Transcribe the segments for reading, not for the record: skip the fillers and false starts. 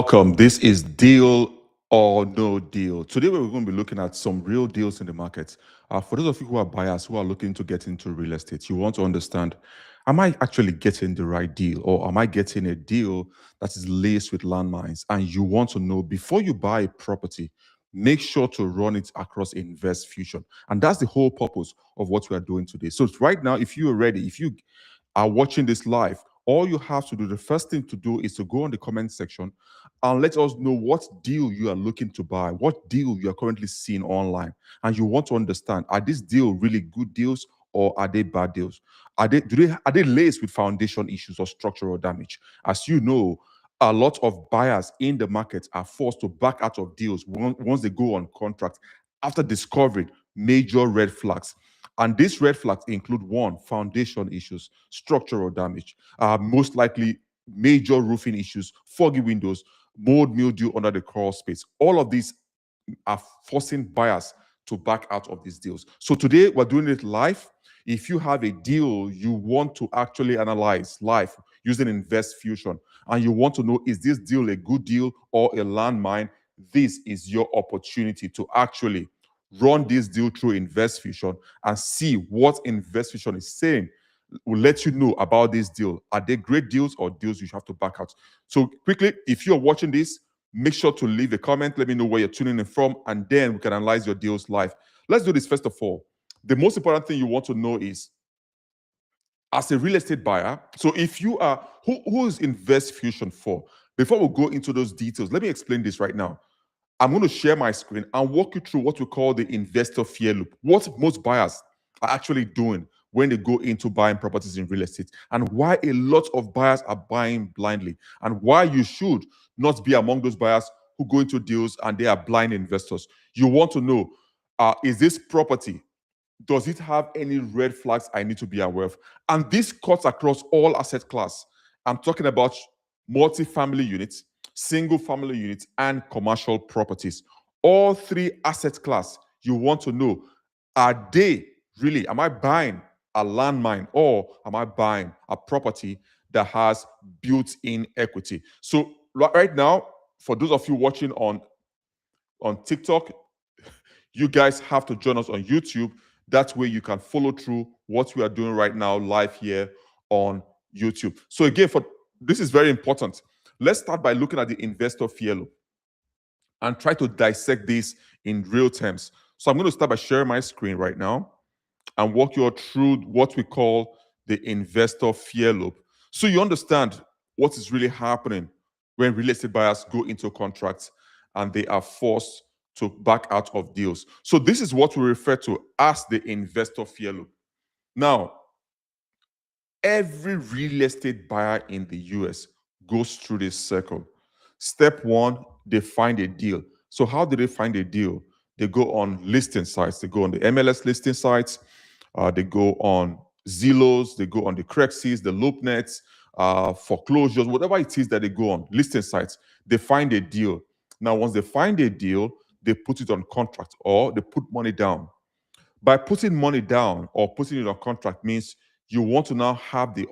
Welcome. This is Deal or No Deal. Today we're going to be looking at some real deals in the market. For those of you who are buyers who are looking to get into real estate, you want to understand, am I actually getting the right deal, or am I getting a deal that is laced with landmines? And you want to know, before you buy a property, make sure to run it across InvestFusion. And that's the whole purpose of what we are doing today. So right now, if you are ready, if you are watching this live, all you have to do, the first thing to do is to go on the comment section and let us know what deal you are looking to buy, what deal you are currently seeing online. And you want to understand, are these deals really good deals or are they bad deals? Are they laced with foundation issues or structural damage? As you know, a lot of buyers in the market are forced to back out of deals once they go on contract after discovering major red flags. And these red flags include: one, foundation issues, structural damage, most likely major roofing issues, foggy windows, mold, mildew under the crawl space. All of these are forcing buyers to back out of these deals. So today we're doing it live. If you have a deal you want to actually analyze live using InvestFusion, and you want to know, is this deal a good deal or a landmine, this is your opportunity to actually run this deal through InvestFusion and see what InvestFusion is saying. Will let you know about this deal. Are they great deals or deals you have to back out? So quickly, if you're watching this, make sure to leave a comment. Let me know where you're tuning in from, and then we can analyze your deals live. Let's do this first of all. The most important thing you want to know is, as a real estate buyer, so if you are, who is InvestFusion for? Before we go into those details, let me explain this right now. I'm going to share my screen and walk you through what we call the investor fear loop, what most buyers are actually doing when they go into buying properties in real estate, and why a lot of buyers are buying blindly, and why you should not be among those buyers who go into deals and they are blind investors. You want to know, is this property, does it have any red flags I need to be aware of? And this cuts across all asset class. I'm talking about multi-family units, single family units, and commercial properties. All three asset class, you want to know, are they really, am I buying a landmine or am I buying a property that has built-in equity? So right now, for those of you watching on TikTok, you guys have to join us on YouTube. That way you can follow through what we are doing right now live here on YouTube. So again, this is very important. Let's start by looking at the investor fear loop and try to dissect this in real terms. So I'm going to start by sharing my screen right now and walk you through what we call the investor fear loop, so you understand what is really happening when real estate buyers go into contracts and they are forced to back out of deals. So this is what we refer to as the investor fear loop. Now, every real estate buyer in the US goes through this circle. Step one, they find a deal. So how do they find a deal? They go on listing sites. They go on the MLS listing sites. They go on Zillows. They go on the Craigslist, the LoopNets, foreclosures, whatever it is that they go on, listing sites. They find a deal. Now, once they find a deal, they put it on contract or they put money down. By putting money down or putting it on contract means you want to now have the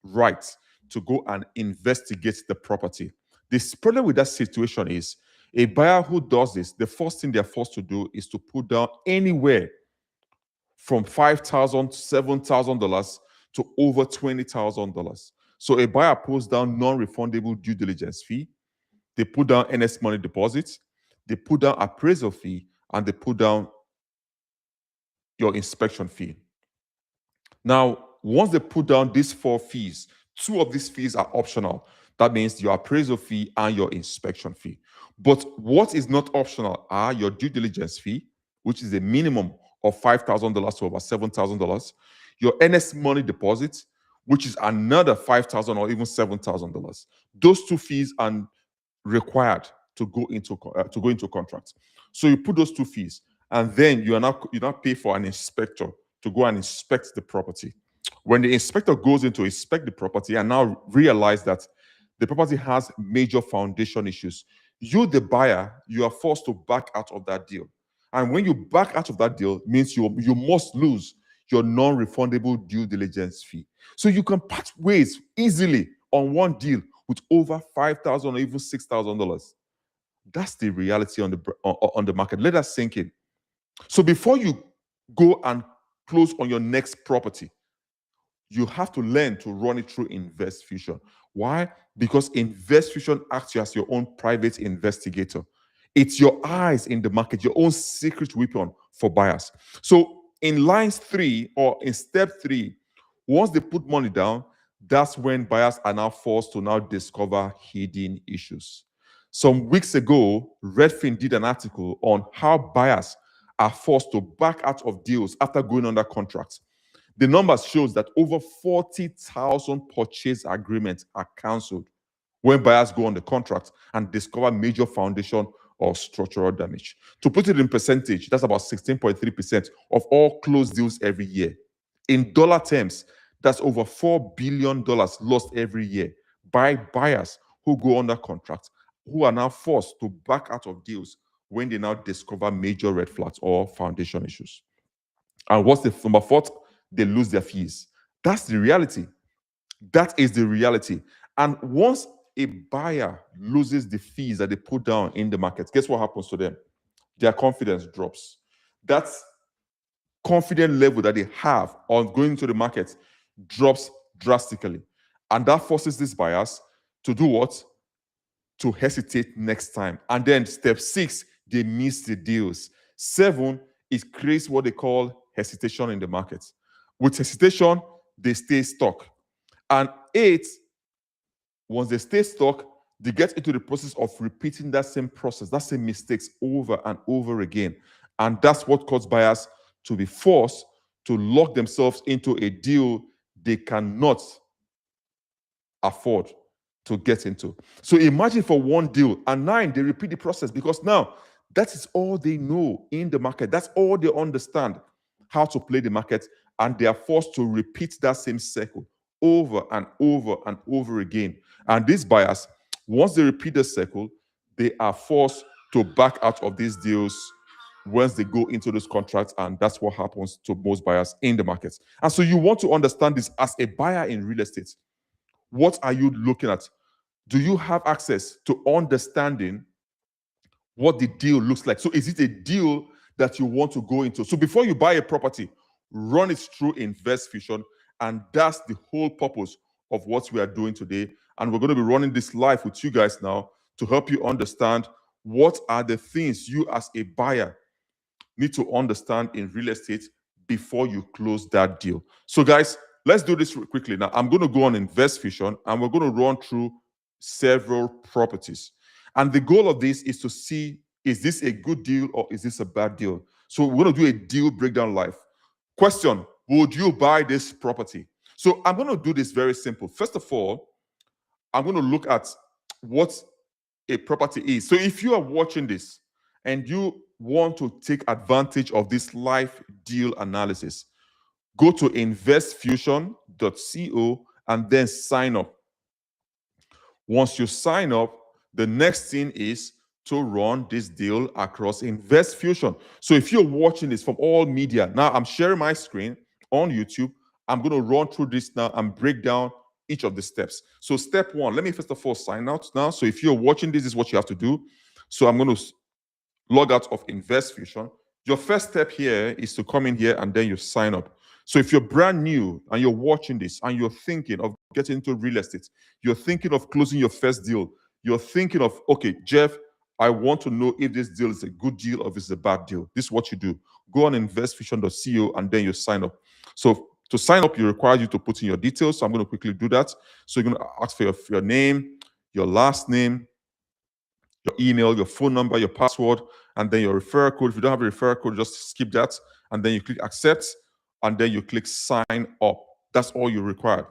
right to go and investigate the property. The problem with that situation is, a buyer who does this, the first thing they're forced to do is to put down anywhere from $5,000 to $7,000 to over $20,000. So a buyer puts down non-refundable due diligence fee, they put down earnest money deposits, they put down appraisal fee, and they put down your inspection fee. Now, once they put down these four fees, two of these fees are optional. That means your appraisal fee and your inspection fee. But what is not optional are your due diligence fee, which is a minimum of $5,000 to over $7,000, your earnest money deposit, which is another $5,000 or even $7,000. Those two fees are required to go into contracts. So you put those two fees, and then you now pay for an inspector to go and inspect the property. When the inspector goes in to inspect the property and now realize that the property has major foundation issues, you, the buyer, you are forced to back out of that deal. And when you back out of that deal, it means you must lose your non-refundable due diligence fee. So you can part ways easily on one deal with over $5,000 or even $6,000. That's the reality on the market. Let that sink in. So before you go and close on your next property, you have to learn to run it through InvestFusion. Why? Because InvestFusion acts you as your own private investigator. It's your eyes in the market, your own secret weapon for buyers. So in lines 3 or in step 3, once they put money down, that's when buyers are now forced to now discover hidden issues. Some weeks ago, Redfin did an article on how buyers are forced to back out of deals after going under contract. The numbers shows that over 40,000 purchase agreements are cancelled when buyers go on the contract and discover major foundation or structural damage. To put it in percentage, that's about 16.3% of all closed deals every year. In dollar terms, that's over $4 billion lost every year by buyers who go under contract, who are now forced to back out of deals when they now discover major red flags or foundation issues. And what's the number 4? They lose their fees. That's the reality. That is the reality. And once a buyer loses the fees that they put down in the market, guess what happens to them? Their confidence drops. That's confidence level that they have on going to the market drops drastically. And that forces these buyers to do what? To hesitate next time. And then step 6, they miss the deals. 7, it creates what they call hesitation in the market. With hesitation, they stay stuck. And 8, once they stay stuck, they get into the process of repeating that same process, that same mistakes over and over again. And that's what causes buyers to be forced to lock themselves into a deal they cannot afford to get into. So imagine for one deal, and 9, they repeat the process because now that is all they know in the market. That's all they understand, how to play the market, and they are forced to repeat that same cycle over and over and over again. And these buyers, once they repeat the cycle, they are forced to back out of these deals once they go into those contracts, and that's what happens to most buyers in the market. And so you want to understand this as a buyer in real estate. What are you looking at? Do you have access to understanding what the deal looks like? So is it a deal that you want to go into? So before you buy a property, run it through InvestFusion, and that's the whole purpose of what we are doing today. And we're going to be running this live with you guys now to help you understand what are the things you as a buyer need to understand in real estate before you close that deal. So guys, let's do this quickly. Now, I'm going to go on InvestFusion and we're going to run through several properties. And the goal of this is to see, is this a good deal or is this a bad deal? So we're going to do a deal breakdown live. Question, would you buy this property? So I'm going to do this very simple. First of all, I'm going to look at what a property is. So if you are watching this and you want to take advantage of this live deal analysis, go to investfusion.co and then sign up. Once you sign up, the next thing is to run this deal across InvestFusion. So if you're watching this from all media, now I'm sharing my screen on YouTube. I'm going to run through this now and break down each of the steps. So step 1, let me first of all sign out now. So if you're watching this is what you have to do. So I'm going to log out of InvestFusion. Your first step here is to come in here and then you sign up. So if you're brand new and you're watching this and you're thinking of getting into real estate, you're thinking of closing your first deal, you're thinking of, okay, Jeff, I want to know if this deal is a good deal or if it's a bad deal. This is what you do. Go on investfusion.co and then you sign up. So to sign up, you require you to put in your details. So I'm going to quickly do that. So you're going to ask for your name, your last name, your email, your phone number, your password, and then your referral code. If you don't have a referral code, just skip that. And then you click accept, and then you click sign up. That's all you require.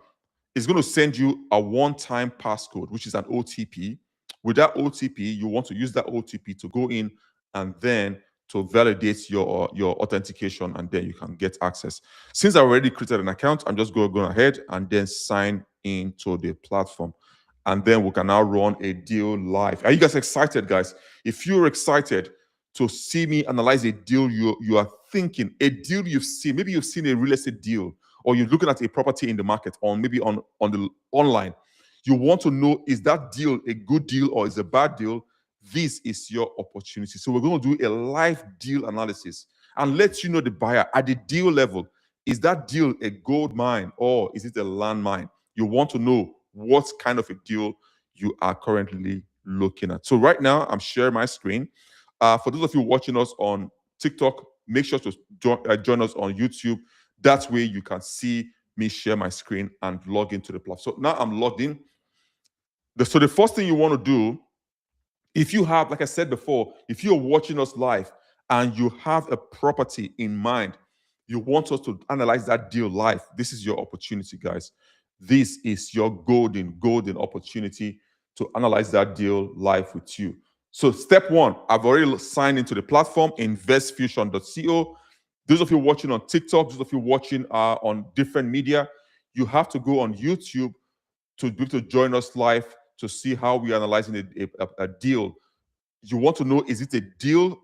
It's going to send you a one-time passcode, which is an OTP. With that OTP, you want to use that OTP to go in and then to validate your authentication, and then you can get access. Since I already created an account, I'm just going ahead and then sign into the platform. And then we can now run a deal live. Are you guys excited, guys? If you're excited to see me analyze a deal you are thinking, a deal you've seen, maybe you've seen a real estate deal, or you're looking at a property in the market, or maybe on the online, You want to know, is that deal a good deal or is it a bad deal? This is your opportunity. So we're going to do a live deal analysis and let you know the buyer at the deal level. Is that deal a gold mine or is it a land mine? You want to know what kind of a deal you are currently looking at. So right now, I'm sharing my screen. For those of you watching us on TikTok, make sure to join us on YouTube. That way you can see me share my screen and log into the platform. So now I'm logged in. So the first thing you want to do, if you have, like I said before, if you're watching us live and you have a property in mind, you want us to analyze that deal live, this is your opportunity, guys. This is your golden opportunity to analyze that deal live with you. So step one, I've already signed into the platform, InvestFusion.co. Those of you watching on TikTok, those of you watching on different media, you have to go on YouTube to be able to join us live to see how we are analyzing a deal. You want to know, is it a deal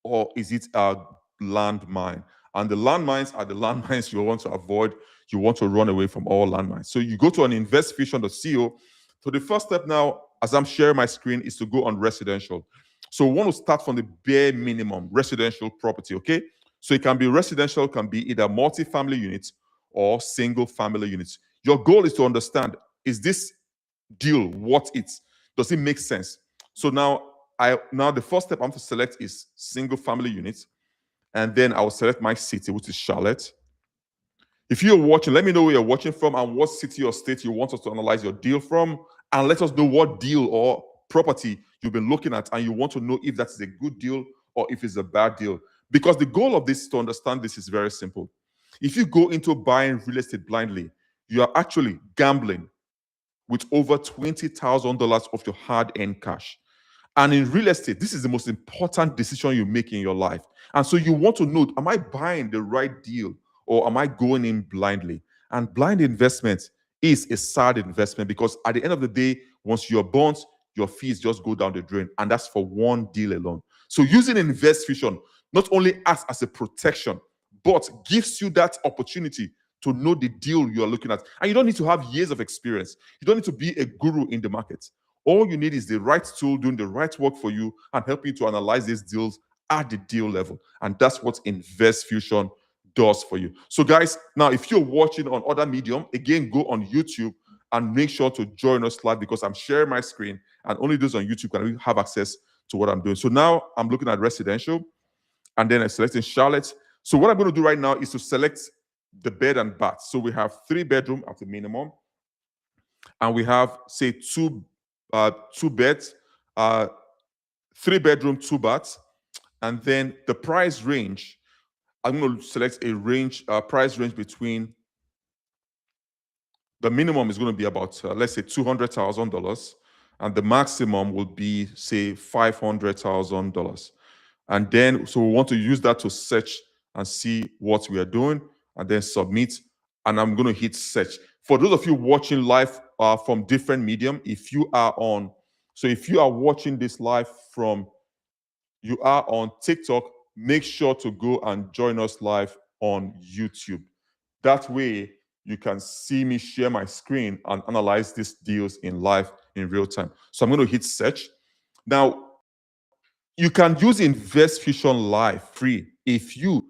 or is it a landmine? And the landmines are the landmines you want to avoid. You want to run away from all landmines. So you go to an InvestFusion.co. So the first step now, as I'm sharing my screen, is to go on residential. So we want to start from the bare minimum, residential property, okay? So it can be residential, can be either multi-family units or single family units. Your goal is to understand, is this deal what it? Does it make sense? So now the first step I'm to select is single family units, and then I will select my city, which is Charlotte. If you're watching, let me know where you're watching from and what city or state you want us to analyze your deal from, and let us know what deal or property you've been looking at, and you want to know if that is a good deal or if it's a bad deal. Because the goal of this, to understand this, is very simple. If you go into buying real estate blindly, you are actually gambling with over $20,000 of your hard-earned cash. And in real estate, this is the most important decision you make in your life. And so you want to know, am I buying the right deal or am I going in blindly? And blind investment is a sad investment because at the end of the day, once you're burnt, your fees just go down the drain. And that's for one deal alone. So using InvestFusion not only acts as a protection, but gives you that opportunity to know the deal you are looking at. And you don't need to have years of experience. You don't need to be a guru in the market. All you need is the right tool doing the right work for you and helping you to analyze these deals at the deal level. And that's what InvestFusion does for you. So guys, now if you're watching on other medium, again, go on YouTube and make sure to join us live because I'm sharing my screen and only those on YouTube can have access to what I'm doing. So now I'm looking at residential and then I'm selecting Charlotte. So what I'm going to do right now is to select the bed and bath. So we have 3 bedroom at the minimum, and we have, say, two beds, 3 bedroom, 2 baths, and then the price range. I'm going to select a range, price range between. The minimum is going to be about, let's say, $200,000, and the maximum will be, say, $500,000. And then, so we want to use that to search and see what we are doing, and then submit. And I'm going to hit search. For those of you watching live from different medium, if you are watching this live from, you are on TikTok, make sure to go and join us live on YouTube. That way, you can see me share my screen and analyze these deals in live in real time. So I'm going to hit search. Now, you can use InvestFusion Live free if you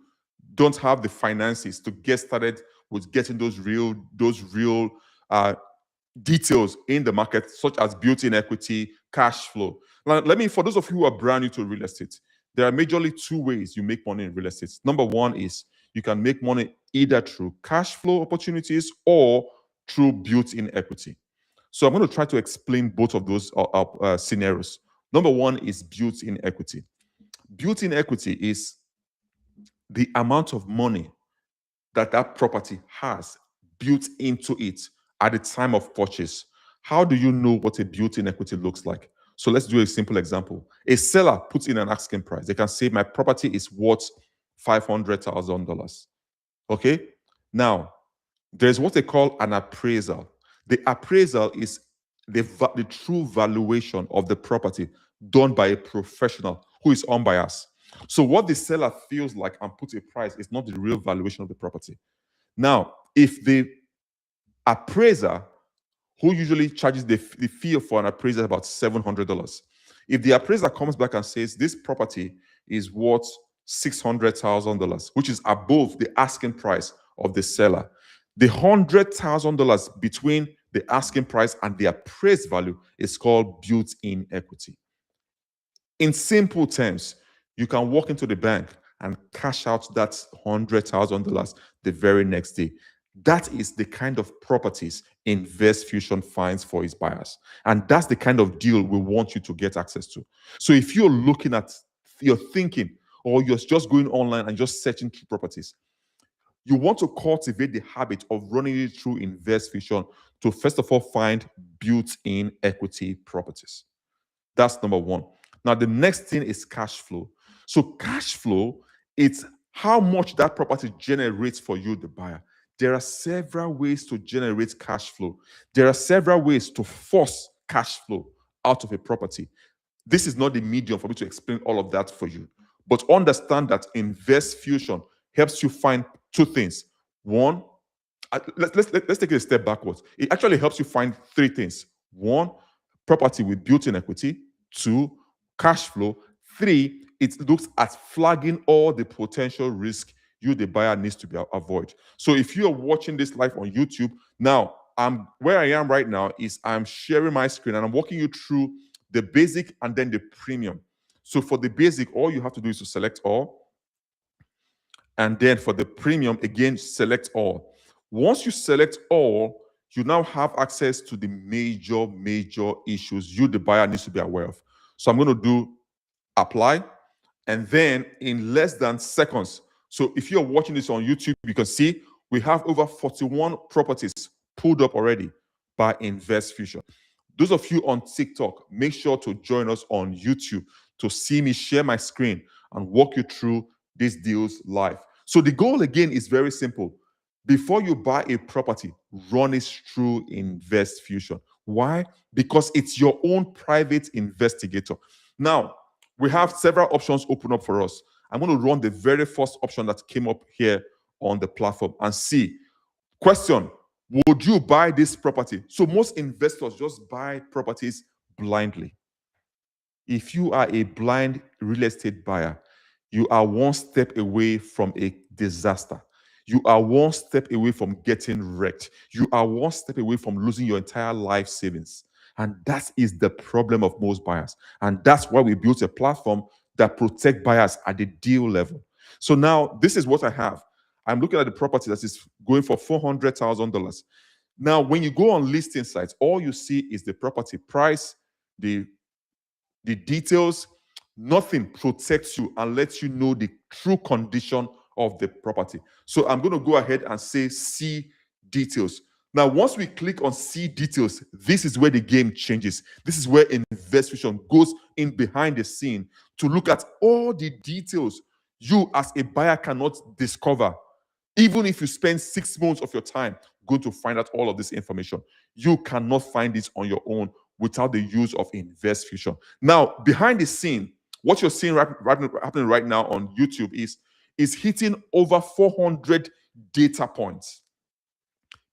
don't have the finances to get started with getting those real details in the market, such as built-in equity, cash flow. Now, for those of you who are brand new to real estate, there are majorly 2 ways you make money in real estate. Number one is you can make money either through cash flow opportunities or through built-in equity. So I'm going to try to explain both of those scenarios. Number one is built-in equity. Built-in equity is the amount of money that property has built into it at the time of purchase. How do you know what a built-in equity looks like? So let's do a simple example. A seller puts in an asking price. They can say, my property is worth $500,000. Okay? Now, there's what they call an appraisal. The appraisal is the true valuation of the property done by a professional who is unbiased. So what the seller feels like and puts a price is not the real valuation of the property. Now, if the appraiser who usually charges the fee for an appraiser about $700. If the appraiser comes back and says this property is worth $600,000, which is above the asking price of the seller, the $100,000 between the asking price and the appraised value is called built-in equity. In simple terms, you can walk into the bank and cash out that $100,000 the very next day. That is the kind of properties InvestFusion finds for its buyers. And that's the kind of deal we want you to get access to. So if you're looking at, you're thinking, or you're just going online and just searching through properties, you want to cultivate the habit of running it through InvestFusion to first of all find built-in equity properties. That's number one. Now, the next thing is cash flow. So cash flow, it's how much that property generates for you, the buyer. There are several ways to generate cash flow. There are several ways to force cash flow out of a property. This is not the medium for me to explain all of that for you. But understand that InvestFusion helps you find two things. One, let's take it a step backwards. It actually helps you find three things. One, property with built-in equity. Two, cash flow. Three, it looks at flagging all the potential risk you, the buyer, needs to avoid. So if you are watching this live on YouTube, now where I am right now is I'm sharing my screen and I'm walking you through the basic and then the premium. So for the basic, all you have to do is to select all. And then for the premium, again, select all. Once you select all, you now have access to the major issues you, the buyer, needs to be aware of. So I'm going to do apply, and then in less than seconds. So if you're watching this on YouTube, you can see we have over 41 properties pulled up already by InvestFusion. Those of you on TikTok, make sure to join us on YouTube to see me share my screen and walk you through these deals live. So the goal again is very simple. Before you buy a property, run it through InvestFusion. Why? Because it's your own private investigator. Now, we have several options open up for us. I'm going to run the very first option that came up here on the platform and see. Question, would you buy this property? So most investors just buy properties blindly. If you are a blind real estate buyer, you are one step away from a disaster. You are one step away from getting wrecked. You are one step away from losing your entire life savings. And that is the problem of most buyers. And that's why we built a platform that protects buyers at the deal level. So now this is what I have. I'm looking at the property that is going for $400,000. Now, when you go on listing sites, all you see is the property price, the details. Nothing protects you and lets you know the true condition of the property. So I'm going to go ahead and say see details. Now, once we click on see details, this is where the game changes. This is where InvestFusion goes in behind the scene to look at all the details you as a buyer cannot discover. Even if you spend 6 months of your time going to find out all of this information, you cannot find this on your own without the use of InvestFusion. Now, behind the scene, what you're seeing happening right now on YouTube is hitting over 400 data points.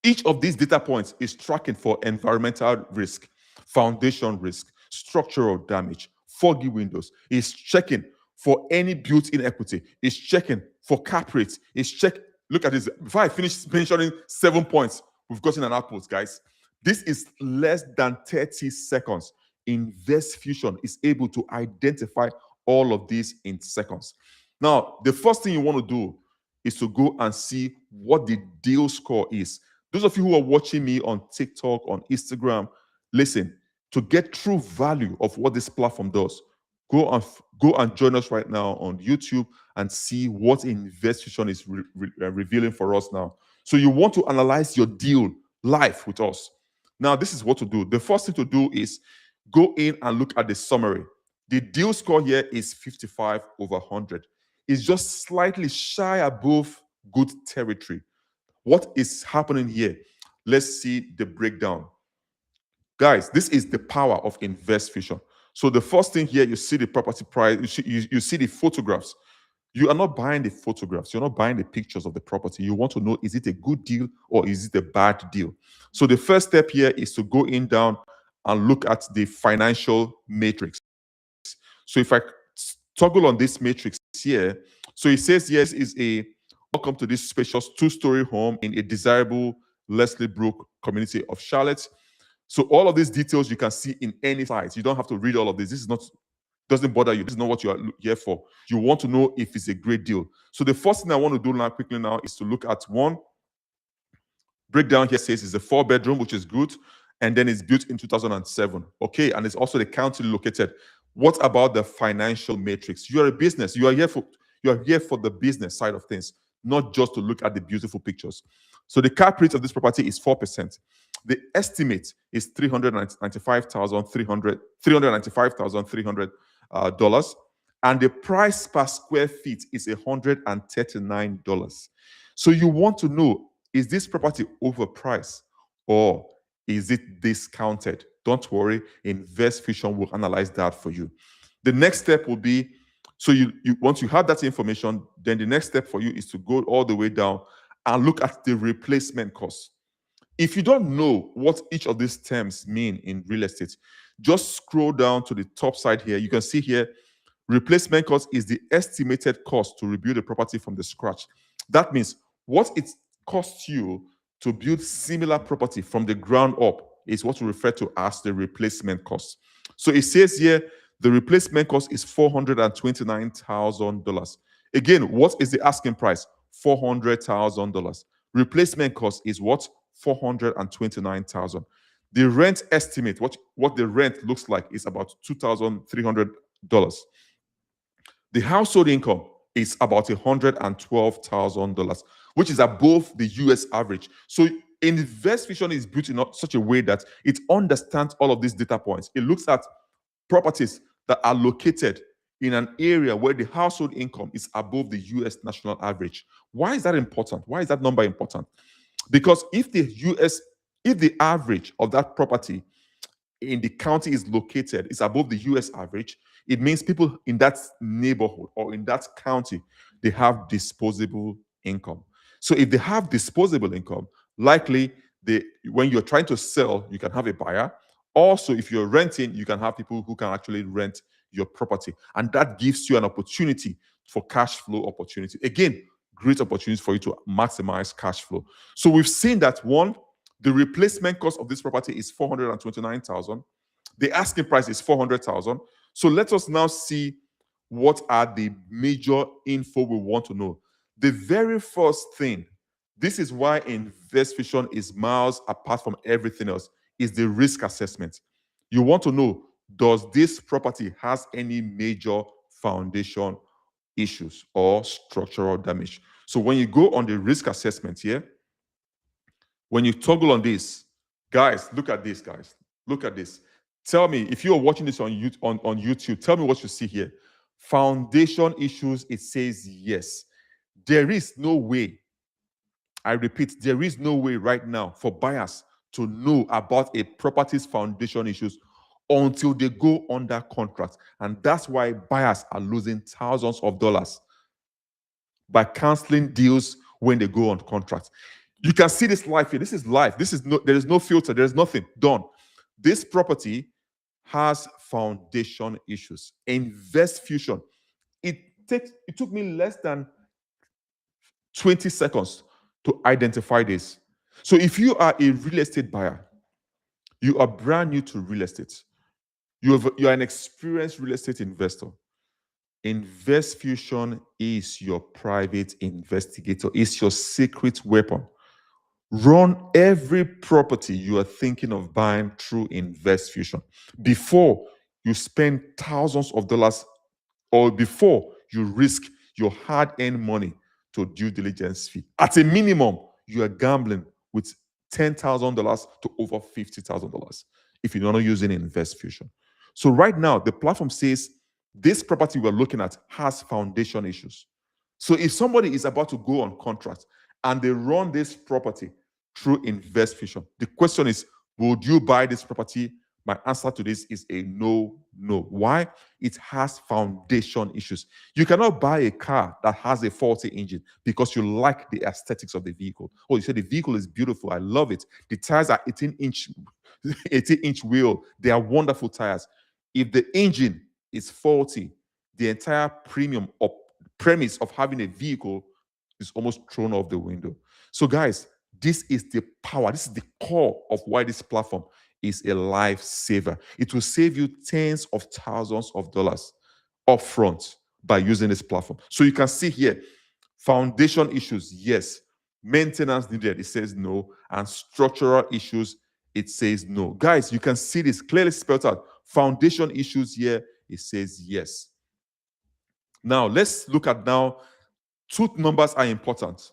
Each of these data points is tracking for environmental risk, foundation risk, structural damage, foggy windows. It's checking for any built-in equity. It's checking for cap rates. It's checking. Look at this. Before I finish mentioning 7 points, we've gotten an output, guys. This is less than 30 seconds. InvestFusion is able to identify all of these in seconds. Now, the first thing you want to do is to go and see what the deal score is. Those of you who are watching me on TikTok, on Instagram, listen, to get true value of what this platform does, go and join us right now on YouTube and see what InvestFusion is revealing for us now. So you want to analyze your deal live with us. Now, this is what to do. The first thing to do is go in and look at the summary. The deal score here is 55 over 100. It's just slightly shy above good territory. What is happening here? Let's see the breakdown. Guys, this is the power of InvestFusion. So the first thing here, you see the property price, you see the photographs. You are not buying the photographs, you're not buying the pictures of the property. You want to know, is it a good deal or is it a bad deal? So the first step here is to go in down and look at the financial matrix. So if I toggle on this matrix here, so it says yes is a welcome to this spacious two-story home in a desirable Leslie Brook community of Charlotte. So all of these details you can see in any site. You don't have to read all of this. This is not doesn't bother you. This is not what you are here for. You want to know if it's a great deal. So the first thing I want to do now quickly now is to look at one breakdown here. Says it's a 4-bedroom, which is good, and then it's built in 2007. Okay, and it's also the county located. What about the financial matrix? You are a business. You are here for the business side of things, not just to look at the beautiful pictures. So the cap rate of this property is 4%. The estimate is $395,300 dollars, and the price per square feet is $139. So you want to know, is this property overpriced or is it discounted? Don't worry, InvestFusion will analyze that for you. The next step will be, so you once you have that information, then the next step for you is to go all the way down and look at the replacement cost. If you don't know what each of these terms mean in real estate, just scroll down to the top side here. You can see here, replacement cost is the estimated cost to rebuild a property from the scratch. That means what it costs you to build similar property from the ground up is what we refer to as the replacement cost. So it says here, the replacement cost is $429,000. Again, what is the asking price? $400,000. Replacement cost is what? $429,000. The rent estimate, what the rent looks like, is about $2,300. The household income is about $112,000, which is above the US average. So InvestFusion is built in such a way that it understands all of these data points. It looks at properties that are located in an area where the household income is above the US national average. Why is that important? Why is that number important? Because if the average of that property in the county is located is above the US average, it means people in that neighborhood or in that county, they have disposable income. So if they have disposable income, likely when you're trying to sell, you can have a buyer. Also, if you're renting, you can have people who can actually rent your property. And that gives you an opportunity for cash flow opportunity. Again, great opportunities for you to maximize cash flow. So we've seen that one, the replacement cost of this property is $429,000. The asking price is $400,000. So let us now see what are the major info we want to know. The very first thing, this is why InvestFusion is miles apart from everything else, is the risk assessment. You want to know, does this property has any major foundation issues or structural damage? So when you go on the risk assessment here, when you toggle on this, guys, look at this, guys. Look at this. Tell me, if you are watching this on YouTube, tell me what you see here. Foundation issues, it says yes. There is no way, I repeat, there is no way right now for buyers to know about a property's foundation issues until they go under contract. And that's why buyers are losing thousands of dollars by canceling deals when they go on contract. You can see this live here. This is live. There is no filter. There is nothing done. This property has foundation issues. InvestFusion. It took me less than 20 seconds to identify this. So if you are a real estate buyer, you are brand new to real estate, you are an experienced real estate investor, InvestFusion is your private investigator. It's your secret weapon. Run every property you are thinking of buying through InvestFusion before you spend thousands of dollars or before you risk your hard-earned money to due diligence fee. At a minimum, you are gambling with $10,000 to over $50,000 if you're not using InvestFusion. So right now, the platform says this property we're looking at has foundation issues. So if somebody is about to go on contract and they run this property through InvestFusion, the question is, would you buy this property My answer to this is a no, no. Why? It has foundation issues. You cannot buy a car that has a faulty engine because you like the aesthetics of the vehicle. Oh, you say the vehicle is beautiful. I love it. The tires are 18-inch, 18-inch wheel. They are wonderful tires. If the engine is faulty, the entire premium or premise of having a vehicle is almost thrown off the window. So, guys, this is the power. This is the core of why this platform is a lifesaver. It will save you tens of thousands of dollars upfront by using this platform. So you can see here, foundation issues, yes. Maintenance needed, it says no. And structural issues, it says no. Guys, you can see this clearly spelled out. Foundation issues here, it says yes. Now, let's look at now, two numbers are important.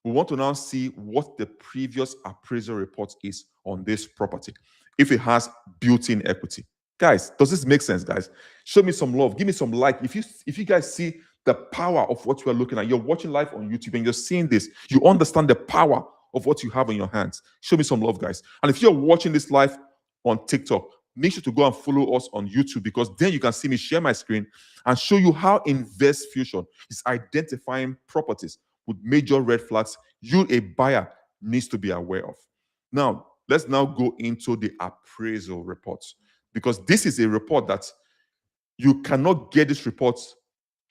We want to now see what the previous appraisal report is on this property, if it has built-in equity. Guys, does this make sense, guys? Show me some love. Give me some like. If you guys see the power of what you are looking at, you're watching live on YouTube and you're seeing this, you understand the power of what you have in your hands. Show me some love, guys. And if you're watching this live on TikTok, make sure to go and follow us on YouTube, because then you can see me share my screen and show you how InvestFusion is identifying properties with major red flags you, a buyer, needs to be aware of. Now, let's now go into the appraisal reports, because this is a report that you cannot get this report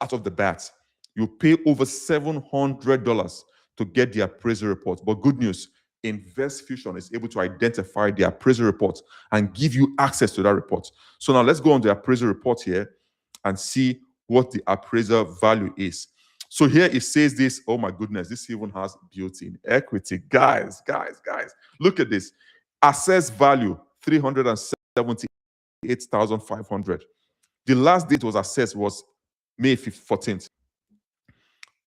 out of the bat. You pay over $700 to get the appraisal report. But good news, InvestFusion is able to identify the appraisal report and give you access to that report. So now let's go on the appraisal report here and see what the appraisal value is. So here it says this. Oh my goodness, this even has built-in equity. Guys, look at this. Assessed value, $378,500. The last date was assessed was May 14th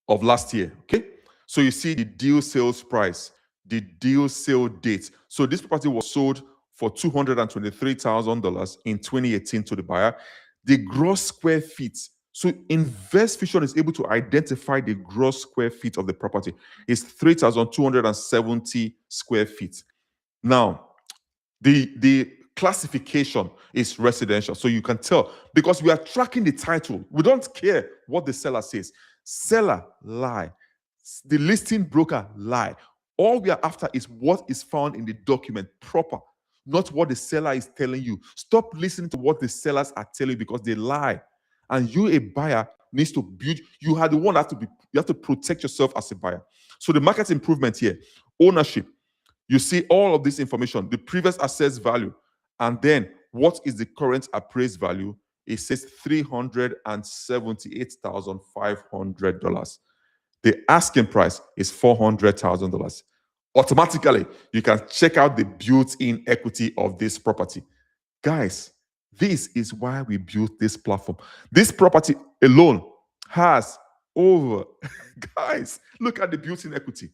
of last year. Okay. So you see the deal sales price, the deal sale date. So this property was sold for $223,000 in 2018 to the buyer. The gross square feet. So InvestFusion is able to identify the gross square feet of the property. It's 3,270 square feet. Now, the classification is residential. So you can tell, because we are tracking the title. We don't care what the seller says. Seller, lie. The listing broker, lie. All we are after is what is found in the document proper, not what the seller is telling you. Stop listening to what the sellers are telling you, because they lie. And you, a buyer, needs to build. You are the one that you have to protect yourself as a buyer. So the market improvement here, ownership. You see all of this information, the previous assessed value, and then what is the current appraised value? It says $378,500. The asking price is $400,000. Automatically, you can check out the built-in equity of this property. Guys, this is why we built this platform. This property alone has over, guys, look at the built-in equity.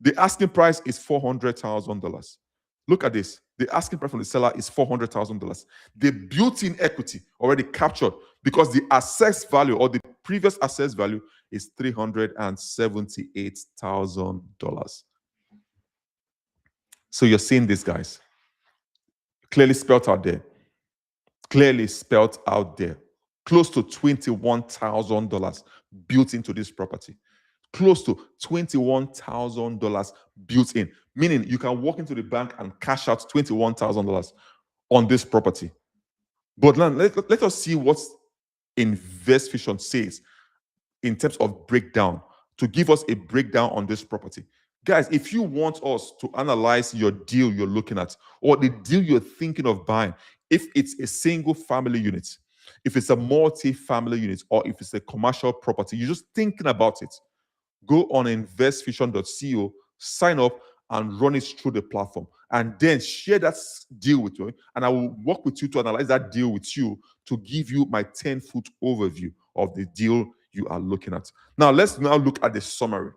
The asking price is $400,000. Look at this. The asking price from the seller is $400,000. The built-in equity already captured, because the assessed value or the previous assessed value is $378,000. So you're seeing this, guys. Clearly spelled out there. Clearly spelled out there. Close to $21,000 built into this property. Close to $21,000 built in, meaning you can walk into the bank and cash out $21,000 on this property. But now let us see what InvestFusion says in terms of breakdown, to give us a breakdown on this property. Guys, if you want us to analyze your deal you're looking at, or the deal you're thinking of buying, if it's a single family unit, if it's a multi-family unit, or if it's a commercial property, you're just thinking about it, go on investfusion.co, sign up, and run it through the platform. And then share that deal with you. And I will work with you to analyze that deal with you to give you my 10-foot overview of the deal you are looking at. Now, let's now look at the summary.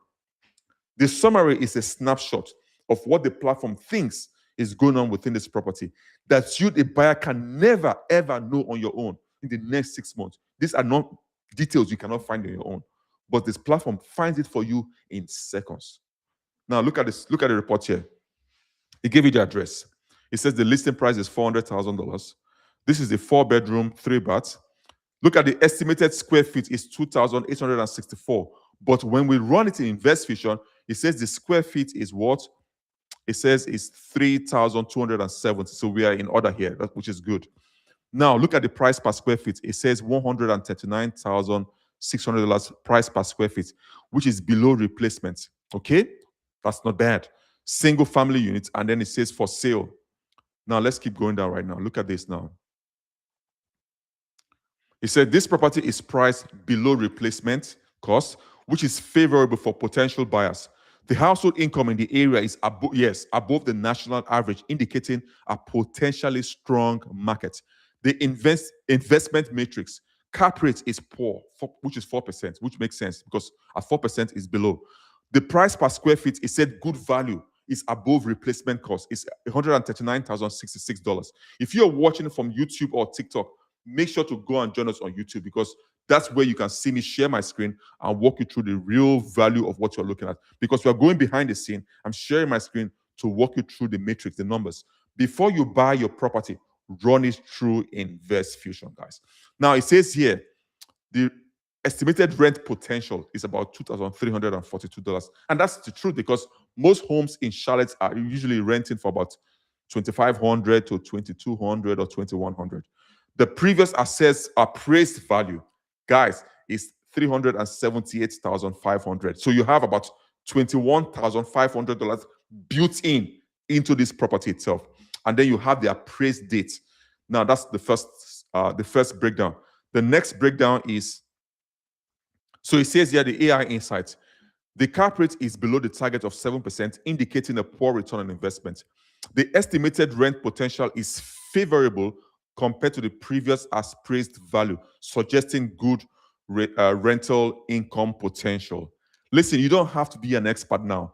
The summary is a snapshot of what the platform thinks is going on within this property that you, the buyer, can never, ever know on your own in the next 6 months. These are not details you cannot find on your own, but this platform finds it for you in seconds. Now, look at this. Look at the report here. It gave you the address. It says the listing price is $400,000. This is a 4-bedroom, 3-bath. Look at the estimated square feet is 2,864. But when we run it in InvestFusion, it says the square feet is what? It says it's 3,270. So we are in order here, which is good. Now look at the price per square feet. It says $139,600 price per square feet, which is below replacement. Okay, that's not bad. Single family units, and then it says for sale. Now let's keep going down right now. Look at this now. It said this property is priced below replacement cost, which is favorable for potential buyers. The household income in the area is above the national average, indicating a potentially strong market. The investment matrix cap rate is poor, which is 4%, which makes sense because at 4% is below. The price per square feet, it said good value is above replacement cost. It's $139,066. If you're watching from YouTube or TikTok, make sure to go and join us on YouTube because that's where you can see me share my screen and walk you through the real value of what you're looking at. Because we're going behind the scene, I'm sharing my screen to walk you through the matrix, the numbers. Before you buy your property, run it through InvestFusion, guys. Now it says here, the estimated rent potential is about $2,342. And that's the truth because most homes in Charlotte are usually renting for about $2,500 to $2,200 or $2,100. The previous assessed appraised value, guys, is $378,500. So you have about $21,500 built into this property itself. And then you have the appraised date. Now that's the first breakdown. The next breakdown is, so it says here the AI insights. The cap rate is below the target of 7%, indicating a poor return on investment. The estimated rent potential is favorable compared to the previous appraised value, suggesting good rental income potential. Listen, you don't have to be an expert now.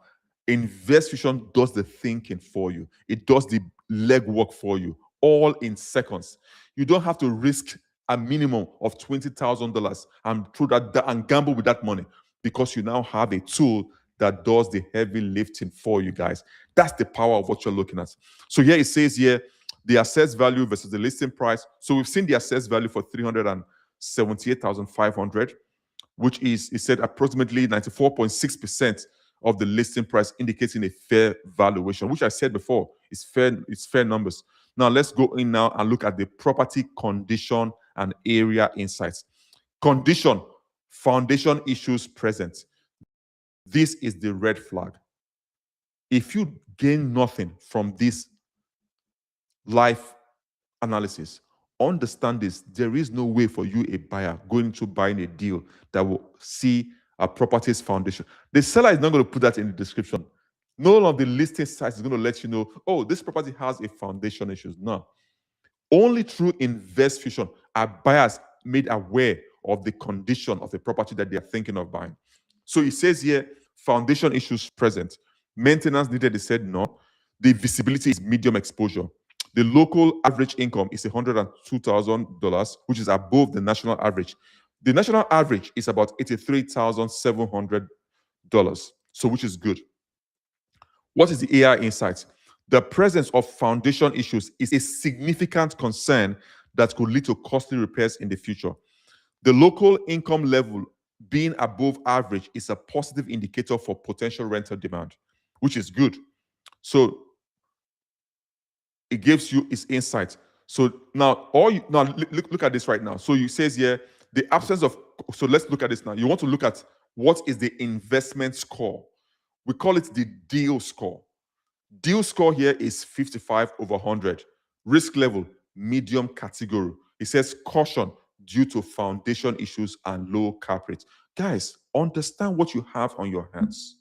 InvestFusion does the thinking for you. It does the legwork for you, all in seconds. You don't have to risk a minimum of $20,000 and throw that and gamble with that money because you now have a tool that does the heavy lifting for you guys. That's the power of what you're looking at. So here it says here, the assessed value versus the listing price. So we've seen the assessed value for $378,500, which is, it said, approximately 94.6% of the listing price, indicating a fair valuation, which I said before is fair. It's fair numbers. Now let's go in now and look at the property condition and area insights. Condition, foundation issues present. This is the red flag. If you gain nothing from this life analysis, understand this: there is no way for you, a buyer, going to buying a deal that will see a property's foundation. The seller is not going to put that in the description. None of the listing sites is going to let you know, oh, this property has a foundation issues. No. Only through InvestFusion are buyers made aware of the condition of the property that they are thinking of buying. So it says here, foundation issues present. Maintenance needed, they said no. The visibility is medium exposure. The local average income is $102,000, which is above the national average. The national average is about $83,700, so which is good. What is the AI insight? The presence of foundation issues is a significant concern that could lead to costly repairs in the future. The local income level being above average is a positive indicator for potential rental demand, which is good. So it gives you its insight. So now, look at this right now. So it says here, the absence of, so let's look at this now. You want to look at what is the investment score. We call it the deal score. Deal score here is 55 over 100. Risk level, medium category. It says caution due to foundation issues and low cap rate. Guys, understand what you have on your hands.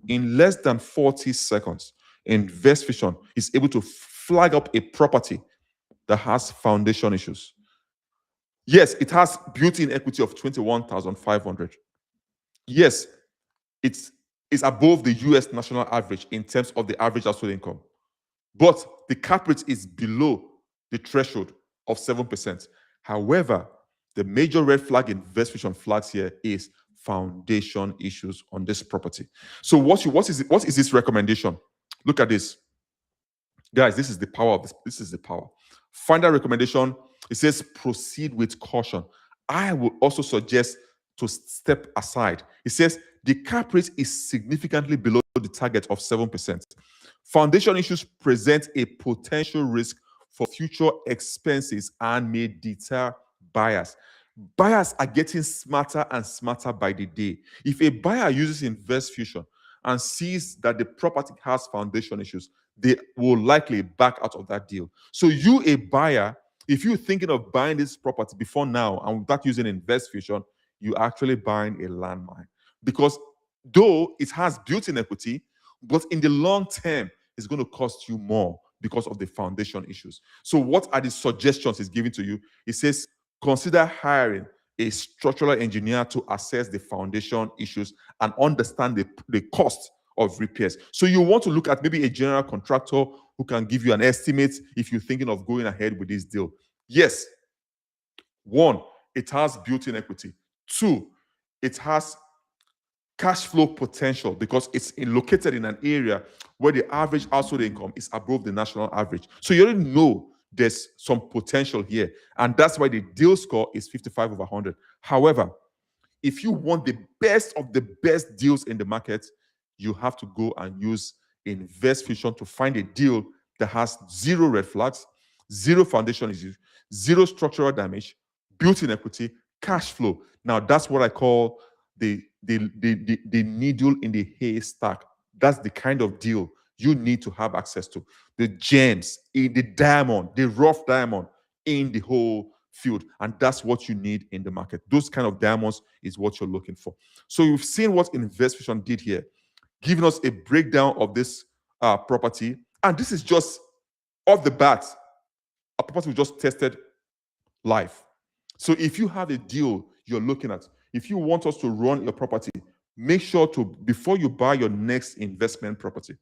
In less than 40 seconds, InvestFusion is able to flag up a property that has foundation issues. Yes, it has built-in equity of $21,500. Yes, it's above the US national average in terms of the average household income. But the cap rate is below the threshold of 7%. However, the major red flag InvestFusion flags here is foundation issues on this property. So what is this recommendation? Look at this. Guys, this is the power of this. This is the power. Final recommendation, it says proceed with caution. I would also suggest to step aside. It says the cap rate is significantly below the target of 7%. Foundation issues present a potential risk for future expenses and may deter buyers. Buyers are getting smarter and smarter by the day. If a buyer uses InvestFusion and sees that the property has foundation issues, they will likely back out of that deal. So you, a buyer, if you're thinking of buying this property before now and without using InvestFusion, you're actually buying a landmine. Because though it has built-in equity, but in the long term, it's going to cost you more because of the foundation issues. So what are the suggestions it's giving to you? It says, consider hiring a structural engineer to assess the foundation issues and understand the cost of repairs. So you want to look at maybe a general contractor who can give you an estimate if you're thinking of going ahead with this deal. Yes, one, it has built-in equity. Two, it has cash flow potential because it's located in an area where the average household income is above the national average. So you already know there's some potential here. And that's why the deal score is 55 over 100. However, if you want the best of the best deals in the market, you have to go and use InvestFusion to find a deal that has zero red flags, zero foundation issues, zero structural damage, built-in equity, cash flow. Now, that's what I call the needle in the haystack. That's the kind of deal you need to have access to. The gems, in the diamond, the rough diamond in the whole field. And that's what you need in the market. Those kind of diamonds is what you're looking for. So you've seen what InvestFusion did here, giving us a breakdown of this property. And this is just off the bat, a property we just tested live. So if you have a deal you're looking at, if you want us to run your property, make sure to, before you buy your next investment property,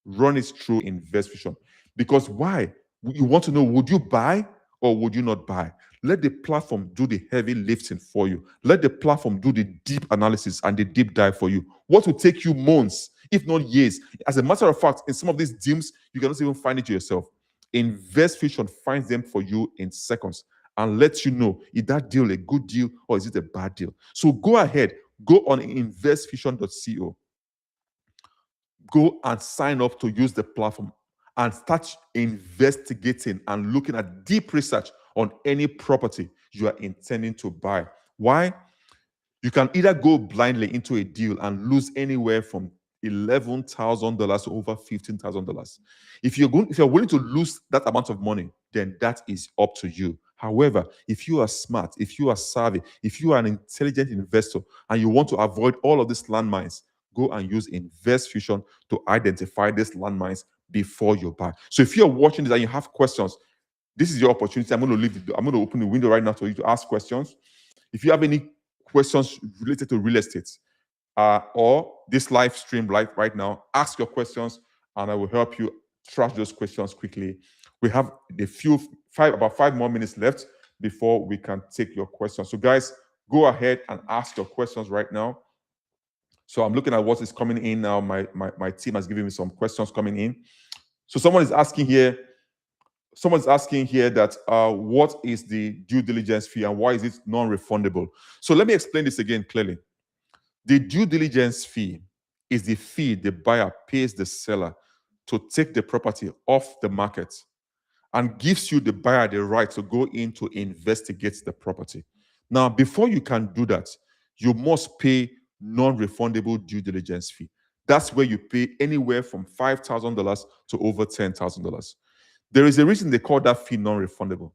run it through InvestFusion. Because why? You want to know, would you buy or would you not buy? Let the platform do the heavy lifting for you. Let the platform do the deep analysis and the deep dive for you. What will take you months, if not years? As a matter of fact, in some of these deals, you cannot even find it yourself. InvestFusion finds them for you in seconds and lets you know, is that deal a good deal or is it a bad deal? So go ahead, go on investfusion.co. Go and sign up to use the platform and start investigating and looking at deep research on any property you are intending to buy. Why? You can either go blindly into a deal and lose anywhere from $11,000 to over $15,000. If you're willing to lose that amount of money, then that is up to you. However, if you are smart, if you are savvy, if you are an intelligent investor and you want to avoid all of these landmines, go and use InvestFusion to identify these landmines before you buy. So if you're watching this and you have questions, this is your opportunity. I'm going to open the window right now for you to ask questions. If you have any questions related to real estate or this live stream right now, ask your questions and I will help you trash those questions quickly. We have about 5 more minutes left before we can take your questions. So guys, go ahead and ask your questions right now. So I'm looking at what is coming in now. My team has given me some questions coming in. So someone is asking here that what is the due diligence fee and why is it non-refundable? So let me explain this again clearly. The due diligence fee is the fee the buyer pays the seller to take the property off the market and gives you, the buyer, the right to go in to investigate the property. Now, before you can do that, you must pay non-refundable due diligence fee. That's where you pay anywhere from $5,000 to over $10,000. There is a reason they call that fee non-refundable.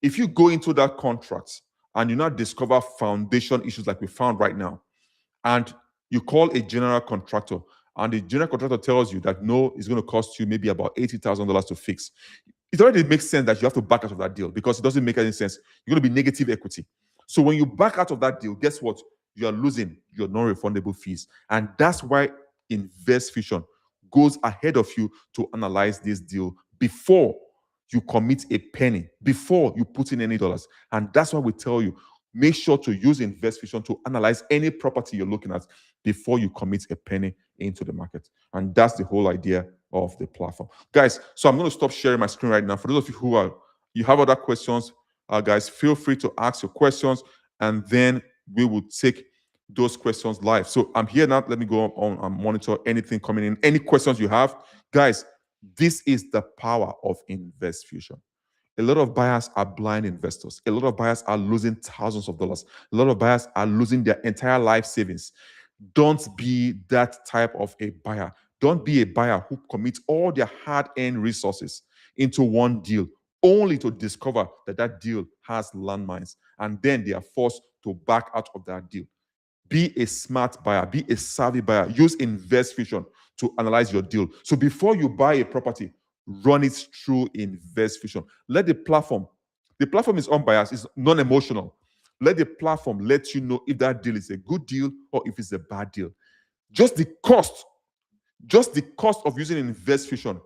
If you go into that contract and you not discover foundation issues like we found right now, and you call a general contractor, and the general contractor tells you that no, it's going to cost you maybe about $80,000 to fix, it already makes sense that you have to back out of that deal because it doesn't make any sense. You're going to be negative equity. So when you back out of that deal, guess what? You are losing your non-refundable fees. And that's why InvestFusion goes ahead of you to analyze this deal before you commit a penny, before you put in any dollars. And that's why we tell you, make sure to use InvestFusion to analyze any property you're looking at before you commit a penny into the market. And that's the whole idea of the platform. Guys, so I'm going to stop sharing my screen right now. For those of you who you have other questions, guys, feel free to ask your questions, and then we will take those questions live. So I'm here now. Let me go on and monitor anything coming in. Any questions you have, guys, this is the power of InvestFusion. A lot of buyers are blind investors. A lot of buyers are losing thousands of dollars. A lot of buyers are losing their entire life savings. Don't be that type of a buyer. Don't be a buyer who commits all their hard-earned resources into one deal only to discover that that deal has landmines, and then they are forced to back out of that deal. Be a smart buyer. Be a savvy buyer. Use InvestFusion to analyze your deal. So before you buy a property, run it through InvestFusion. Let the platform is unbiased, it's non-emotional. Let the platform let you know if that deal is a good deal or if it's a bad deal. Just the cost of using InvestFusion,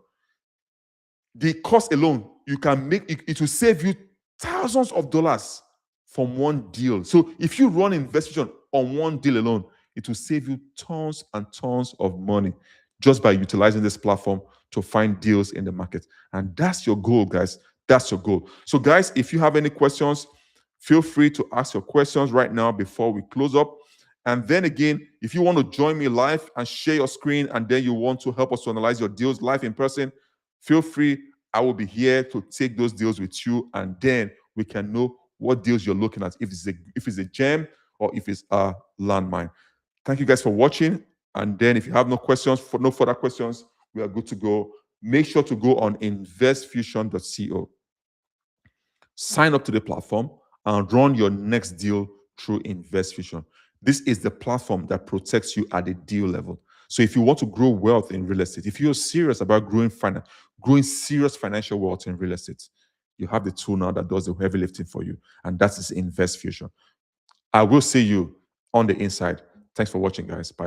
the cost alone, you can make it will save you thousands of dollars from one deal. So if you run InvestFusion on one deal alone, it will save you tons and tons of money just by utilizing this platform to find deals in the market. And that's your goal, guys. That's your goal. So, guys, if you have any questions, feel free to ask your questions right now before we close up. And then again, if you want to join me live and share your screen, and then you want to help us to analyze your deals live in person, feel free. I will be here to take those deals with you, and then we can know what deals you're looking at, if it's a gem or if it's a landmine. Thank you guys for watching. And then if you have no further questions, we are good to go. Make sure to go on investfusion.co. Sign up to the platform and run your next deal through InvestFusion. This is the platform that protects you at the deal level. So if you want to grow wealth in real estate, if you're serious about growing serious financial wealth in real estate, you have the tool now that does the heavy lifting for you, and that is InvestFusion. I will see you on the inside. Thanks for watching, guys. Bye.